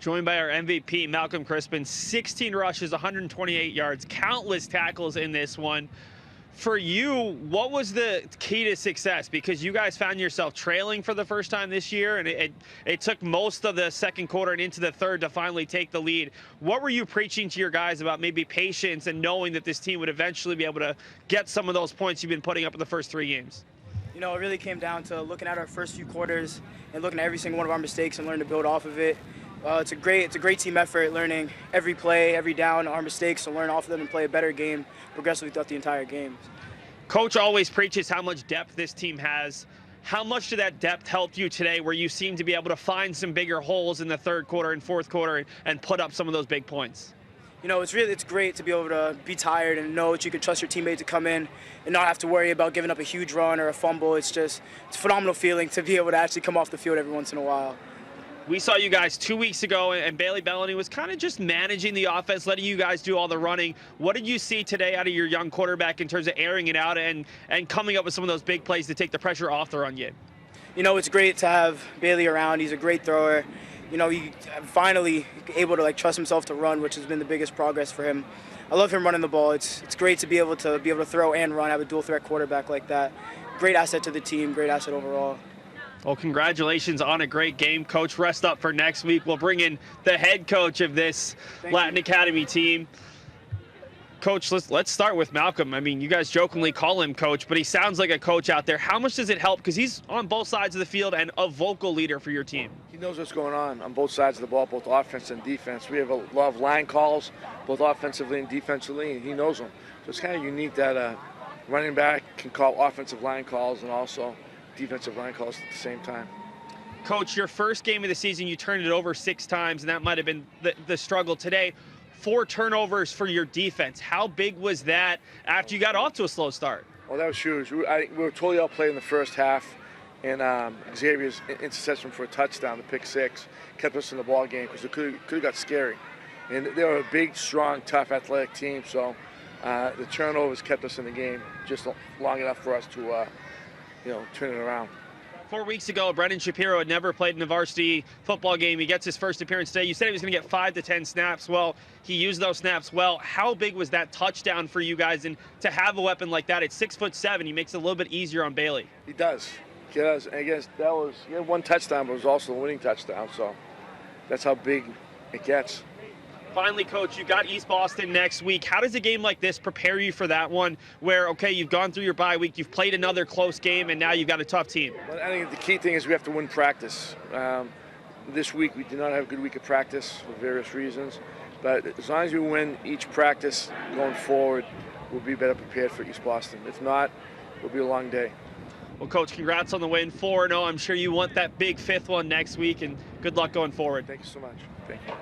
Joined by our MVP, Malcolm Chrispin, 16 rushes, 128 yards, countless tackles in this one. For you, what was the key to success? Because you guys found yourself trailing for the first time this year, and it took most of the second quarter and into the third to finally take the lead. What were you preaching to your guys about maybe patience and knowing that this team would eventually be able to get some of those points you've been putting up in the first 3 games? You know, it really came down to looking at our first few quarters and looking at every single one of our mistakes and learning to build off of it. It's a great team effort, learning every play, every down, our mistakes, to learn off of them and play a better game progressively throughout the entire game. Coach always preaches how much depth this team has. How much did that depth help you today, where you seem to be able to find some bigger holes in the third quarter and fourth quarter and put up some of those big points? You know, it's great to be able to be tired and know that you can trust your teammate to come in and not have to worry about giving up a huge run or a fumble. It's a phenomenal feeling to be able to actually come off the field every once in a while. We saw you guys 2 weeks ago, and Bailey Bellany was kind of just managing the offense, letting you guys do all the running. What did you see today out of your young quarterback in terms of airing it out and coming up with some of those big plays to take the pressure off the run game? You know, it's great to have Bailey around. He's a great thrower. You know, he finally able to trust himself to run, which has been the biggest progress for him. I love him running the ball. It's great to be able to throw and run, have a dual threat quarterback like that. Great asset to the team, great asset overall. Well, congratulations on a great game, Coach. Rest up for next week. We'll bring in the head coach of this Latin Academy team. Coach, let's start with Malcolm. I mean, you guys jokingly call him coach, but he sounds like a coach out there. How much does it help? Because he's on both sides of the field and a vocal leader for your team. He knows what's going on both sides of the ball, both offense and defense. We have a lot of line calls, both offensively and defensively, and he knows them. So it's kind of unique that a running back can call offensive line calls and also defensive line calls at the same time. Coach, your first game of the season, you turned it over 6 times, and that might have been the struggle today. 4 turnovers for your defense. How big was that after you got off to a slow start? Well, that was huge. We were totally outplayed in the first half, and Xavier's interception for a touchdown, the pick 6, kept us in the ball game because it could have got scary. And they were a big, strong, tough, athletic team, so the turnovers kept us in the game just long enough for us to turn it around. 4 weeks ago, Brendan Shapiro had never played in a varsity football game. He gets his first appearance today. You said he was going to get 5 to 10 snaps. Well, he used those snaps well. How big was that touchdown for you guys? And to have a weapon like that at 6'7", he makes it a little bit easier on Bailey. He does. He does. And I guess he had 1 touchdown, but it was also a winning touchdown. So that's how big it gets. Finally, Coach, you got East Boston next week. How does a game like this prepare you for that one where, okay, you've gone through your bye week, you've played another close game, and now you've got a tough team? Well, I think the key thing is we have to win practice. This week we did not have a good week of practice for various reasons, but as long as we win each practice going forward, we'll be better prepared for East Boston. If not, it'll be a long day. Well, Coach, congrats on the win, 4-0. I'm sure you want that big 5th one next week, and good luck going forward. Thank you so much. Thank you.